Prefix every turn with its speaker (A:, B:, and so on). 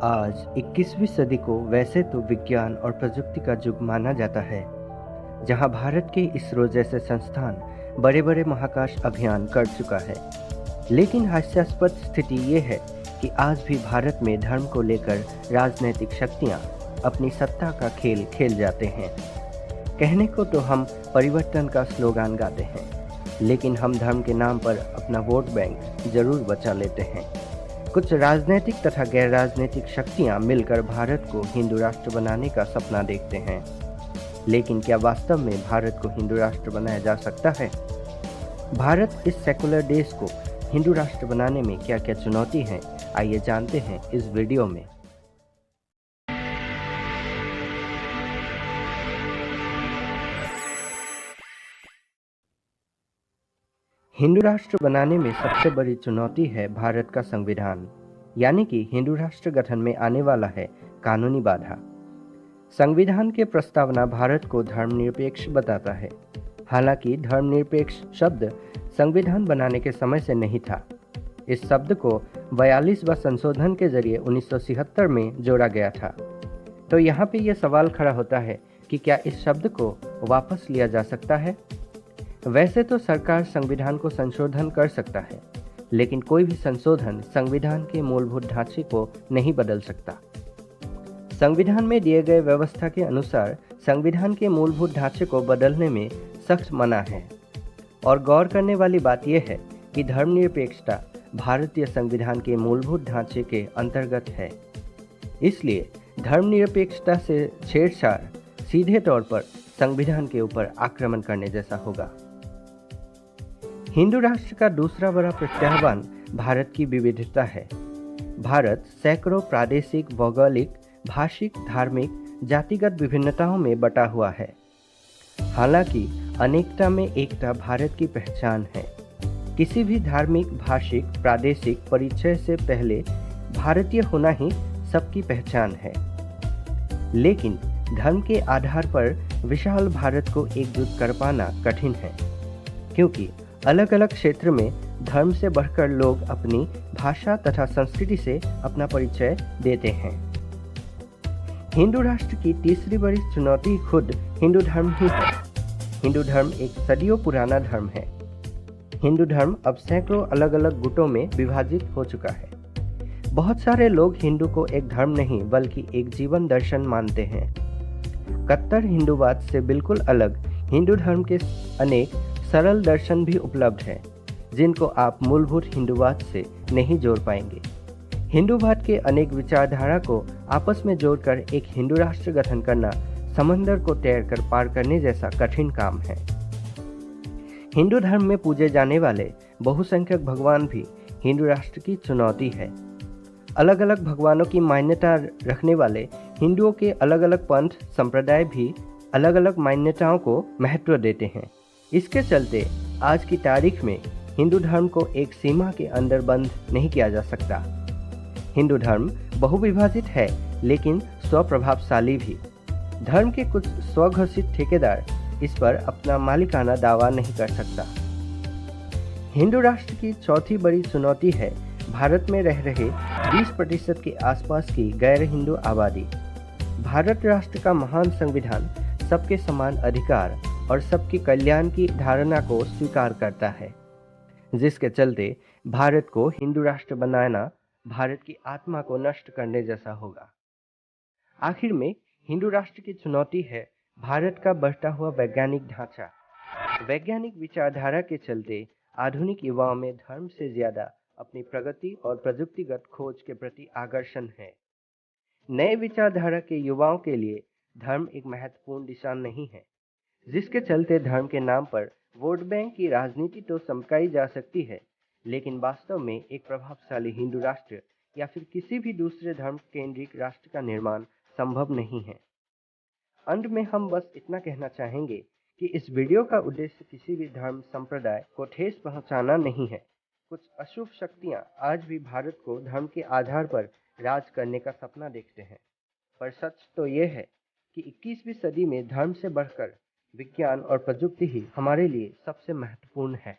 A: आज 21वीं सदी को वैसे तो विज्ञान और प्रजुक्ति का युग माना जाता है, जहां भारत के इसरो जैसे संस्थान बड़े-बड़े महाकाश अभियान कर चुका है। लेकिन हास्यास्पद स्थिति ये है कि आज भी भारत में धर्म को लेकर राजनैतिक शक्तियां अपनी सत्ता का खेल खेल जाते हैं। कहने को तो हम परिवर्तन का स्लोगान गाते हैं, लेकिन हम धर्म के नाम पर अपना वोट बैंक जरूर बचा लेते हैं। कुछ राजनीतिक तथा गैर राजनीतिक शक्तियां मिलकर भारत को हिंदू राष्ट्र बनाने का सपना देखते हैं, लेकिन क्या वास्तव में भारत को हिंदू राष्ट्र बनाया जा सकता है? भारत इस सेकुलर देश को हिंदू राष्ट्र बनाने में क्या क्या चुनौती हैं, आइए जानते हैं इस वीडियो में। हिंदू राष्ट्र बनाने में सबसे बड़ी चुनौती है भारत का संविधान, यानी कि हिंदू राष्ट्र गठन में आने वाला है कानूनी बाधा। संविधान के प्रस्तावना भारत को धर्मनिरपेक्ष बताता है। हालांकि धर्मनिरपेक्ष शब्द संविधान बनाने के समय से नहीं था। इस शब्द को 42वां संशोधन के जरिए 1976 में जोड़ा गया था। तो यहाँ पे यह सवाल खड़ा होता है कि क्या इस शब्द को वापस लिया जा सकता है? वैसे तो सरकार संविधान को संशोधन कर सकता है, लेकिन कोई भी संशोधन संविधान के मूलभूत ढांचे को नहीं बदल सकता। संविधान में दिए गए व्यवस्था के अनुसार संविधान के मूलभूत ढांचे को बदलने में सख्त मना है। और गौर करने वाली बात यह है कि धर्मनिरपेक्षता भारतीय संविधान के मूलभूत ढांचे के अंतर्गत है। इसलिए धर्मनिरपेक्षता से छेड़छाड़ सीधे तौर पर संविधान के ऊपर आक्रमण करने जैसा होगा। हिंदू राष्ट्र का दूसरा बड़ा प्रत्याह्वान भारत की विविधता है। भारत सैकड़ों प्रादेशिक, भौगोलिक, भाषिक, धार्मिक, जातिगत विभिन्नताओं में बटा हुआ है। हालांकि अनेकता में एकता भारत की पहचान है। किसी भी धार्मिक, भाषिक, प्रादेशिक परिचय से पहले भारतीय होना ही सबकी पहचान है। लेकिन धर्म के आधार पर विशाल भारत को एकजुट कर पाना कठिन है, क्योंकि अलग अलग क्षेत्र में धर्म से बढ़कर लोग अपनी भाषा तथा संस्कृति से अपना परिचय देते हैं। हिंदू राष्ट्र की तीसरी बड़ी चुनौती खुद हिंदू धर्म ही है। हिंदू धर्म एक सदियों पुराना धर्म है। हिंदू धर्म अब सैकड़ों अलग अलग गुटों में विभाजित हो चुका है। बहुत सारे लोग हिंदू को एक धर्म नहीं बल्कि एक जीवन दर्शन मानते हैं। कट्टर हिंदूवाद से बिल्कुल अलग हिंदू धर्म के अनेक सरल दर्शन भी उपलब्ध हैं, जिनको आप मूलभूत हिंदूवाद से नहीं जोड़ पाएंगे। हिंदूवाद के अनेक विचारधारा को आपस में जोड़कर एक हिंदू राष्ट्र गठन करना समंदर को तैरकर पार करने जैसा कठिन काम है। हिंदू धर्म में पूजे जाने वाले बहुसंख्यक भगवान भी हिंदू राष्ट्र की चुनौती है। अलग अलग भगवानों की मान्यता रखने वाले हिंदुओं के अलग अलग पंथ संप्रदाय भी अलग अलग मान्यताओं को महत्व देते हैं। इसके चलते आज की तारीख में हिंदू धर्म को एक सीमा के अंदर बंद नहीं किया जा सकता। हिंदू धर्म बहुविभाजित है, लेकिन स्वप्रभावशाली भी। धर्म के कुछ स्वघोषित ठेकेदार इस पर अपना मालिकाना दावा नहीं कर सकता। हिंदू राष्ट्र की चौथी बड़ी चुनौती है भारत में रह रहे 20% के आसपास की गैर हिंदू आबादी। भारत राष्ट्र का महान संविधान सबके समान अधिकार और सबके कल्याण की धारणा को स्वीकार करता है, जिसके चलते भारत को हिंदू राष्ट्र बनाना भारत की आत्मा को नष्ट करने जैसा होगा। आखिर में हिंदू राष्ट्र की चुनौती है भारत का बढ़ता हुआ वैज्ञानिक ढांचा। वैज्ञानिक विचारधारा के चलते आधुनिक युवाओं में धर्म से ज्यादा अपनी प्रगति और प्रजुक्तिगत खोज के प्रति आकर्षण है। नए विचारधारा के युवाओं के लिए धर्म एक महत्वपूर्ण दिशा नहीं है, जिसके चलते धर्म के नाम पर वोट बैंक की राजनीति तो चमकाई जा सकती है, लेकिन वास्तव में एक प्रभावशाली हिंदू राष्ट्र या फिर किसी भी दूसरे धर्म केंद्रित राष्ट्र का निर्माण संभव नहीं है। अंत में हम बस इतना कहना चाहेंगे कि इस वीडियो का उद्देश्य किसी भी धर्म संप्रदाय को ठेस पहुंचाना नहीं है। कुछ अशुभ शक्तियां आज भी भारत को धर्म के आधार पर राज करने का सपना देखते हैं, पर सच तो यह है कि 21वीं सदी में धर्म से बढ़कर विज्ञान और प्रजुक्ति ही हमारे लिए सबसे महत्वपूर्ण है।